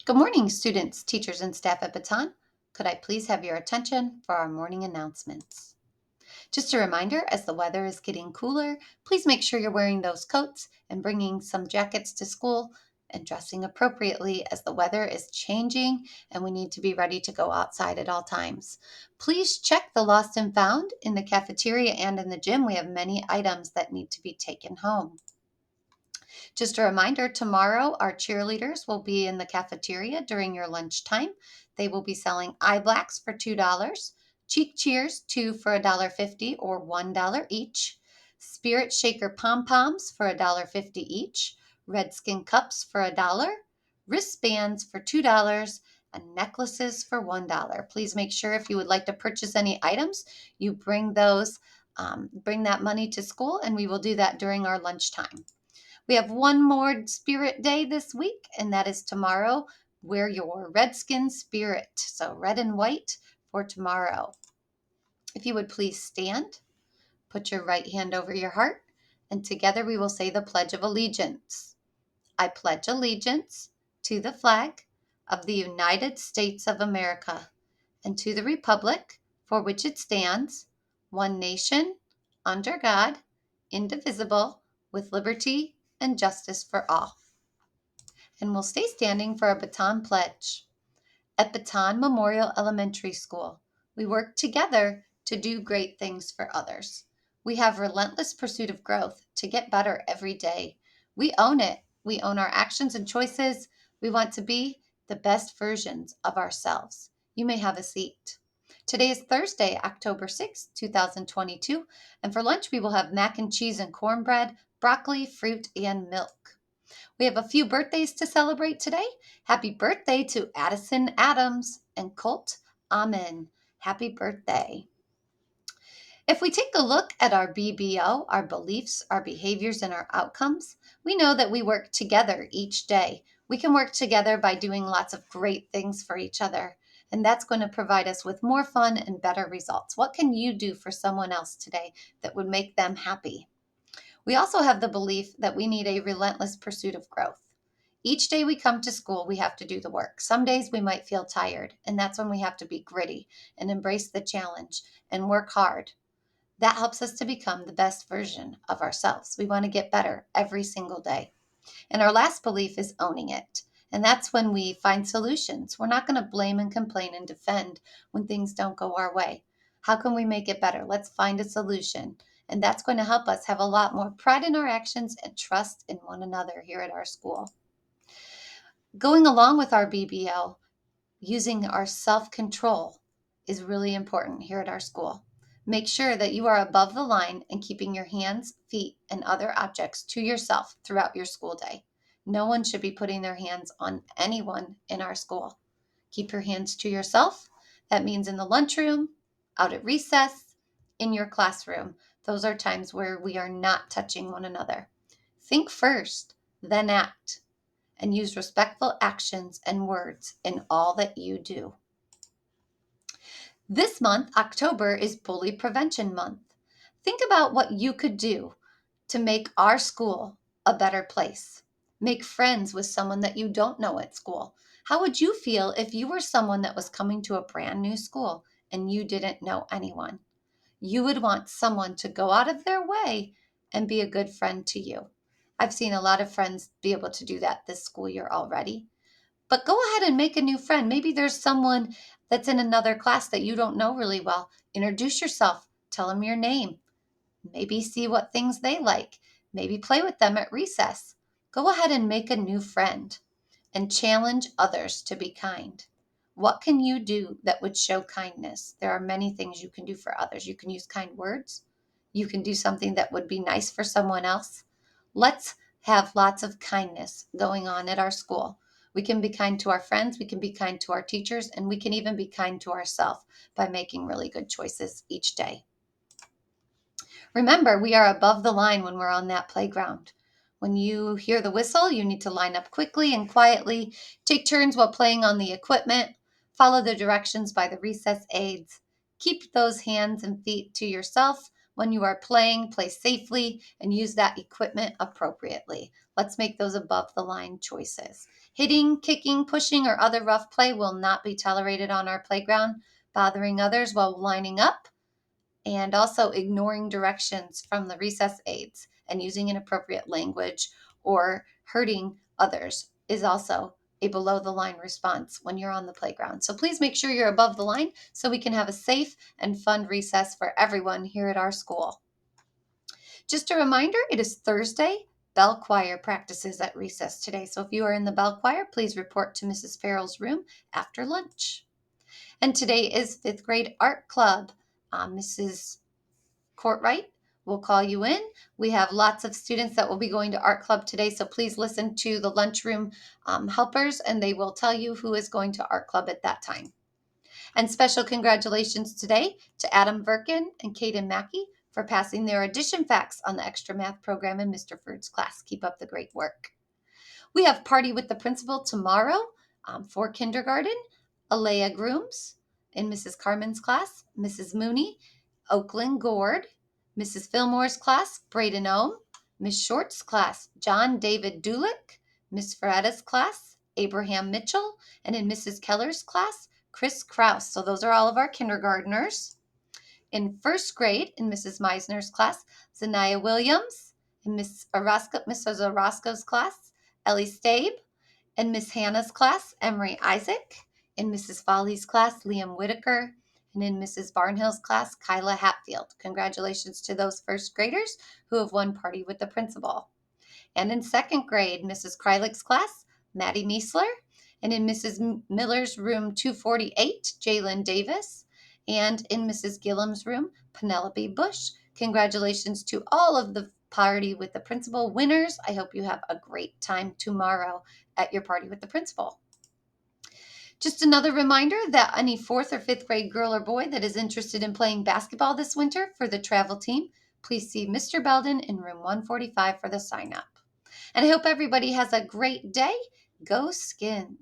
Good morning, students, teachers, and staff at Baton. Could I please have your attention for our morning announcements? Just a reminder, as the weather is getting cooler, please make sure you're wearing those coats and bringing some jackets to school and dressing appropriately as the weather is changing and we need to be ready to go outside at all times. Please check the lost and found in the cafeteria and in the gym. We have many items that need to be taken home. Just a reminder, tomorrow our cheerleaders will be in the cafeteria during your lunchtime. They will be selling eye blacks for $2, cheek cheers, two for $1.50 or $1 each, spirit shaker pom-poms for $1.50 each, redskin cups for $1, wristbands for $2, and necklaces for $1. Please make sure if you would like to purchase any items, you bring that money to school, and we will do that during our lunchtime. We have one more spirit day this week, and that is tomorrow. Wear your redskin spirit. So red and white for tomorrow. If you would please stand, put your right hand over your heart, and together we will say the Pledge of Allegiance. I pledge allegiance to the flag of the United States of America and to the republic for which it stands, one nation, under God, indivisible, with liberty and justice for all. And we'll stay standing for our baton pledge. At Baton Memorial Elementary School, we work together to do great things for others. We have relentless pursuit of growth to get better every day. We own it. We own our actions and choices. We want to be the best versions of ourselves. You may have a seat. Today is Thursday, October 6th, 2022, and for lunch we will have mac and cheese and cornbread, broccoli, fruit, and milk. We have a few birthdays to celebrate today. Happy birthday to Addison Adams and Colt Amen. Happy birthday. If we take a look at our BBO, our beliefs, our behaviors, and our outcomes, we know that we work together each day. We can work together by doing lots of great things for each other, and that's going to provide us with more fun and better results. What can you do for someone else today that would make them happy? We also have the belief that we need a relentless pursuit of growth. Each day we come to school, we have to do the work. Some days we might feel tired, and that's when we have to be gritty and embrace the challenge and work hard. That helps us to become the best version of ourselves. We want to get better every single day. And our last belief is owning it. And that's when we find solutions. We're not going to blame and complain and defend when things don't go our way. How can we make it better? Let's find a solution. And that's going to help us have a lot more pride in our actions and trust in one another here at our school. Going along with our BBL, using our self-control is really important here at our school. Make sure that you are above the line and keeping your hands, feet, and other objects to yourself throughout your school day. No one should be putting their hands on anyone in our school. Keep your hands to yourself. That means in the lunchroom, out at recess, in your classroom. Those are times where we are not touching one another. Think first, then act, and use respectful actions and words in all that you do. This month, October, is Bully Prevention Month. Think about what you could do to make our school a better place. Make friends with someone that you don't know at school. How would you feel if you were someone that was coming to a brand new school and you didn't know anyone? You would want someone to go out of their way and be a good friend to you. I've seen a lot of friends be able to do that this school year already. But go ahead and make a new friend. Maybe there's someone that's in another class that you don't know really well. Introduce yourself, tell them your name, maybe see what things they like, maybe play with them at recess. Go ahead and make a new friend and challenge others to be kind. What can you do that would show kindness? There are many things you can do for others. You can use kind words. You can do something that would be nice for someone else. Let's have lots of kindness going on at our school. We can be kind to our friends, we can be kind to our teachers, and we can even be kind to ourselves by making really good choices each day. Remember, we are above the line when we're on that playground. When you hear the whistle, you need to line up quickly and quietly, take turns while playing on the equipment, follow the directions by the recess aides. Keep those hands and feet to yourself when you are playing, play safely, and use that equipment appropriately. Let's make those above the line choices. Hitting, kicking, pushing, or other rough play will not be tolerated on our playground. Bothering others while lining up, and also ignoring directions from the recess aides and using inappropriate language or hurting others is also a below the line response when you're on the playground. So please make sure you're above the line so we can have a safe and fun recess for everyone here at our school. Just a reminder, it is Thursday. Bell choir practices at recess today. So if you are in the bell choir, please report to Mrs. Farrell's room after lunch. And today is fifth grade art club. Mrs. Courtwright will call you in. We have lots of students that will be going to art club today, so please listen to the lunchroom helpers, and they will tell you who is going to art club at that time. And special congratulations today to Adam Verkin and Kaden Mackey for passing their addition facts on the extra math program in Mr. Ferd's class. Keep up the great work. We have party with the principal tomorrow for kindergarten. Alea Grooms in Mrs. Carmen's class, Mrs. Mooney, Oakland Gord, Mrs. Fillmore's class, Braden Ohm, Miss Short's class, John David Dulick, Miss Ferretta's class, Abraham Mitchell, and in Mrs. Keller's class, Chris Kraus. So those are all of our kindergartners. In first grade, in Mrs. Meisner's class, Zanaya Williams. In Mrs. Orozco's class, Ellie Stabe. In Miss Hannah's class, Emery Isaac. In Mrs. Foley's class, Liam Whitaker. And in Mrs. Barnhill's class, Kyla Hatfield. Congratulations to those first graders who have won party with the principal. And in second grade, Mrs. Krylick's class, Maddie Meisler. And in Mrs. Miller's room 248, Jalen Davis. And in Mrs. Gillum's room, Penelope Bush. Congratulations to all of the party with the principal winners. I hope you have a great time tomorrow at your party with the principal. Just another reminder that any fourth or fifth grade girl or boy that is interested in playing basketball this winter for the travel team, please see Mr. Belden in room 145 for the sign up. And I hope everybody has a great day. Go Skins!